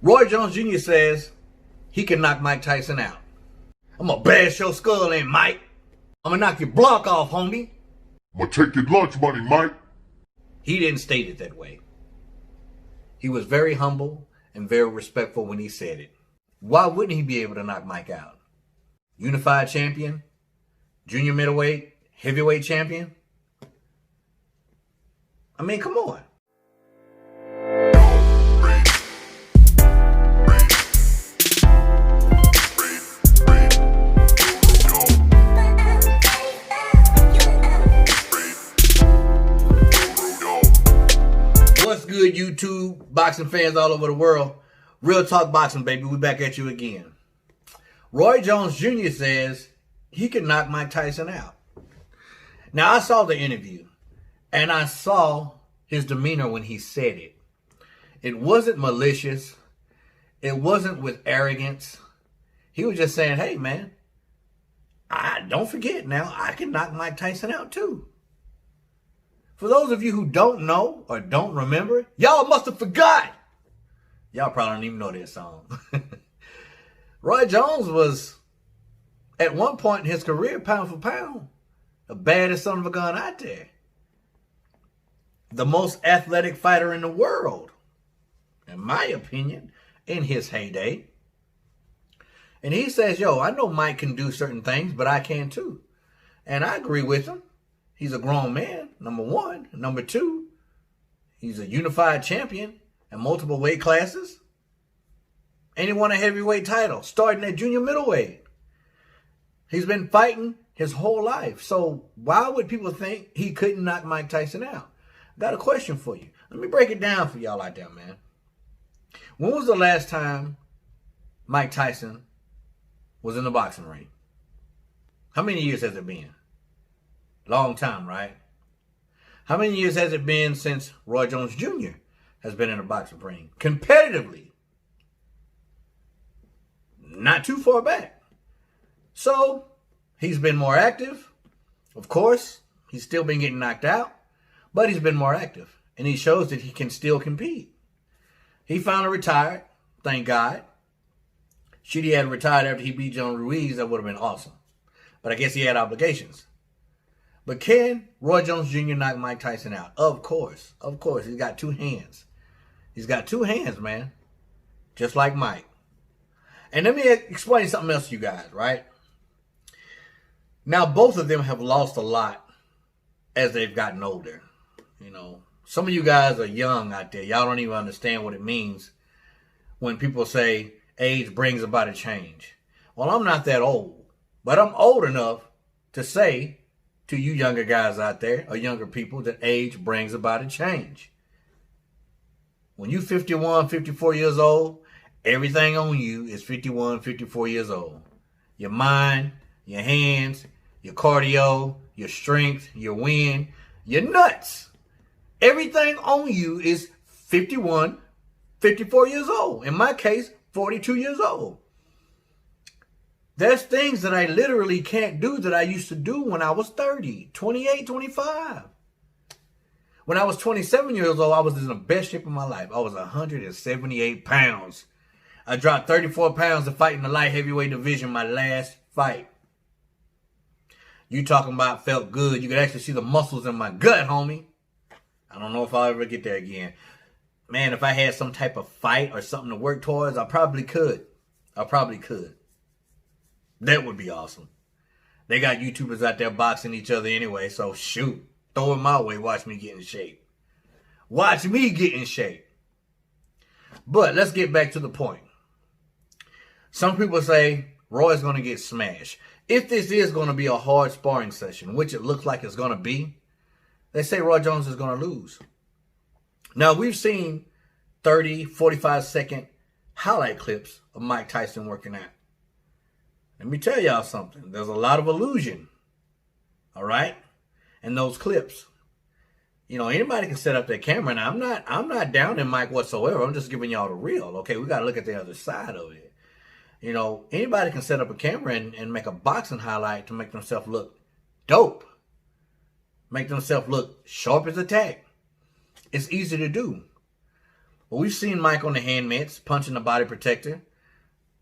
Roy Jones Jr. says he can knock Mike Tyson out. I'm gonna bash your skull in, Mike. I'm gonna knock your block off, homie. I'm gonna take your lunch money, Mike. He didn't state it that way. He was very humble and very respectful when he said it. Why wouldn't he be able to knock Mike out? Unified champion, junior middleweight, heavyweight champion. I mean, come on. What's good, YouTube boxing fans all over the world? Real Talk Boxing, baby. We back at you again. Roy Jones Jr. says he can knock Mike Tyson out. Now, I saw the interview, and I saw his demeanor when he said it. It wasn't malicious. It wasn't with arrogance. He was just saying, hey, man, don't forget now, I can knock Mike Tyson out too. For those of you who don't know or don't remember, y'all must have forgot. Y'all probably don't even know that song. Roy Jones was, at one point in his career, pound for pound, the baddest son of a gun out there. The most athletic fighter in the world, in my opinion, in his heyday. And he says, yo, I know Mike can do certain things, but I can too. And I agree with him. He's a grown man, number one. Number two, he's a unified champion in multiple weight classes. And he won a heavyweight title, starting at junior middleweight. He's been fighting his whole life. So why would people think he couldn't knock Mike Tyson out? Got a question for you. Let me break it down for y'all out there, man. When was the last time Mike Tyson was in the boxing ring? How many years has it been? Long time, right? How many years has it been since Roy Jones Jr. has been in a boxing ring? Competitively. Not too far back. So, he's been more active. Of course, he's still been getting knocked out, but he's been more active. And he shows that he can still compete. He finally retired, thank God. Should he have retired after he beat John Ruiz, that would have been awesome. But I guess he had obligations. But can Roy Jones Jr. knock Mike Tyson out? Of course. Of course. He's got two hands. He's got two hands, man. Just like Mike. And let me explain something else to you guys, right? Now, both of them have lost a lot as they've gotten older. You know, some of you guys are young out there. Y'all don't even understand what it means when people say age brings about a change. Well, I'm not that old, but I'm old enough to say to you younger guys out there, or younger people, that age brings about a change. When you're 51, 54 years old, everything on you is 51, 54 years old. Your mind, your hands, your cardio, your strength, your wind, your nuts. Everything on you is 51, 54 years old. In my case, 42 years old. There's things that I literally can't do that I used to do when I was 30, 28, 25. When I was 27 years old, I was in the best shape of my life. I was 178 pounds. I dropped 34 pounds to fight in the light heavyweight division my last fight. You talking about felt good. You could actually see the muscles in my gut, homie. I don't know if I'll ever get there again. Man, if I had some type of fight or something to work towards, I probably could. That would be awesome. They got YouTubers out there boxing each other anyway, so shoot. Throw it my way. Watch me get in shape. Watch me get in shape. But let's get back to the point. Some people say Roy's going to get smashed. If this is going to be a hard sparring session, which it looks like it's going to be, they say Roy Jones is going to lose. Now, we've seen 30, 45-second highlight clips of Mike Tyson working out. Let me tell y'all something. There's a lot of illusion, all right, in those clips. You know, anybody can set up their camera. Now, I'm not down in Mike whatsoever. I'm just giving y'all the real. Okay, we got to look at the other side of it. You know, anybody can set up a camera and make a boxing highlight to make themselves look dope, make themselves look sharp as a tack. It's easy to do. But we've seen Mike on the hand mitts punching the body protector.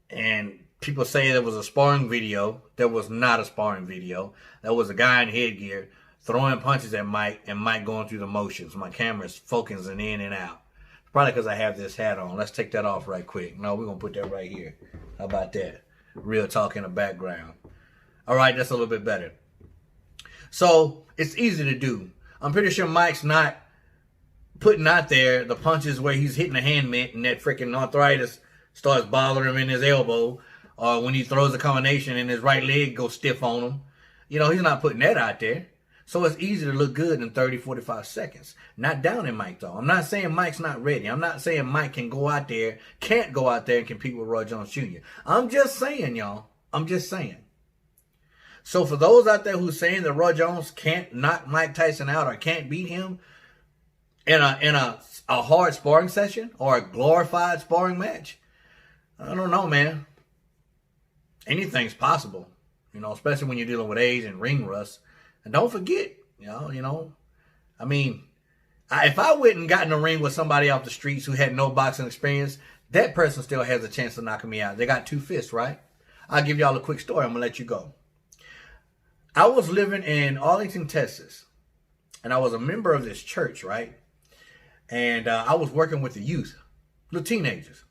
And people say there was a sparring video. There was not a sparring video. There was a guy in headgear throwing punches at Mike and Mike going through the motions. My camera's focusing in and out. Probably because I have this hat on. Let's take that off right quick. No, we're going to put that right here. How about that? Real talk in the background. All right, that's a little bit better. So it's easy to do. I'm pretty sure Mike's not putting out there the punches where he's hitting the hand mitt and that freaking arthritis starts bothering him in his elbow, or when he throws a combination and his right leg goes stiff on him. You know, he's not putting that out there. So it's easy to look good in 30, 45 seconds. Not down in Mike, though. I'm not saying Mike's not ready. I'm not saying Mike can't go out there and compete with Roy Jones Jr. I'm just saying, y'all. I'm just saying. So for those out there who's saying that Roy Jones can't knock Mike Tyson out or can't beat him in a hard sparring session or a glorified sparring match, I don't know, man. Anything's possible, you know, especially when you're dealing with age and ring rust. And don't forget, I mean, if I went and got in a ring with somebody off the streets who had no boxing experience, that person still has a chance of knocking me out. They got 2 fists, right? I'll give y'all a quick story. I'm going to let you go. I was living in Arlington, Texas, and I was a member of this church, right? And I was working with the youth, the teenagers.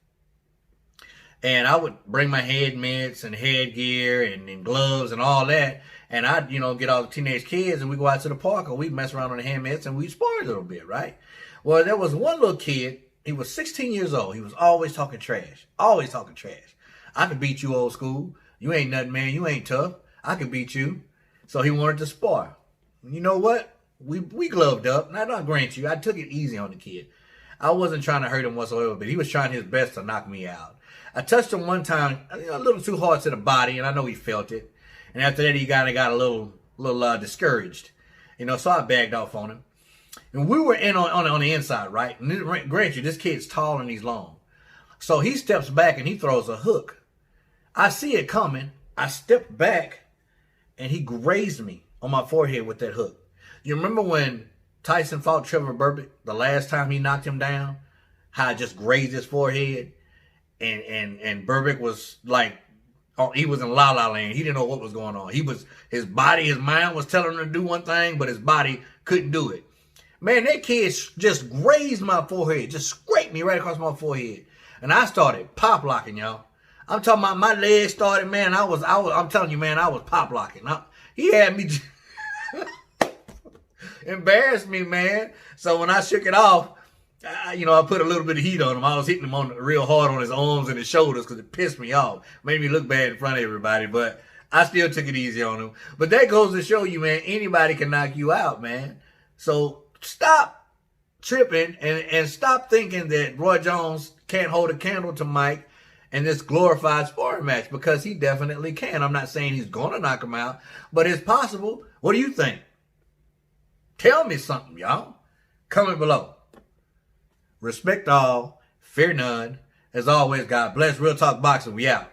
And I would bring my head mitts and headgear and gloves and all that. And I'd, get all the teenage kids and we go out to the park and we'd mess around on the hand mitts and we'd spar a little bit, right? Well, there was one little kid. He was 16 years old. He was always talking trash. Always talking trash. I could beat you, old school. You ain't nothing, man. You ain't tough. I could beat you. So he wanted to spar. You know what? We gloved up. Now, I'll grant you, I took it easy on the kid. I wasn't trying to hurt him whatsoever, but he was trying his best to knock me out. I touched him one time, a little too hard to the body, and I know he felt it. And after that, he kind of got a little discouraged. So I bagged off on him. And we were in on the inside, right? And grant you, this kid's tall and he's long. So he steps back and he throws a hook. I see it coming. I step back, and he grazed me on my forehead with that hook. You remember when Tyson fought Trevor Berbick the last time he knocked him down? How I just grazed his forehead? And Berbick was like, he was in la la land. He didn't know what was going on. His mind was telling him to do one thing, but his body couldn't do it. Man, that kid just grazed my forehead, just scraped me right across my forehead. And I started pop locking, y'all. I'm talking about my legs started, man. I'm telling you, man, I was pop locking. He had me embarrassed me, man. So when I shook it off, I put a little bit of heat on him. I was hitting him real hard on his arms and his shoulders because it pissed me off. Made me look bad in front of everybody, but I still took it easy on him. But that goes to show you, man, anybody can knock you out, man. So stop tripping and stop thinking that Roy Jones can't hold a candle to Mike in this glorified sparring match, because he definitely can. I'm not saying he's going to knock him out, but it's possible. What do you think? Tell me something, y'all. Comment below. Respect all, fear none. As always, God bless. Real Talk Boxing. We out.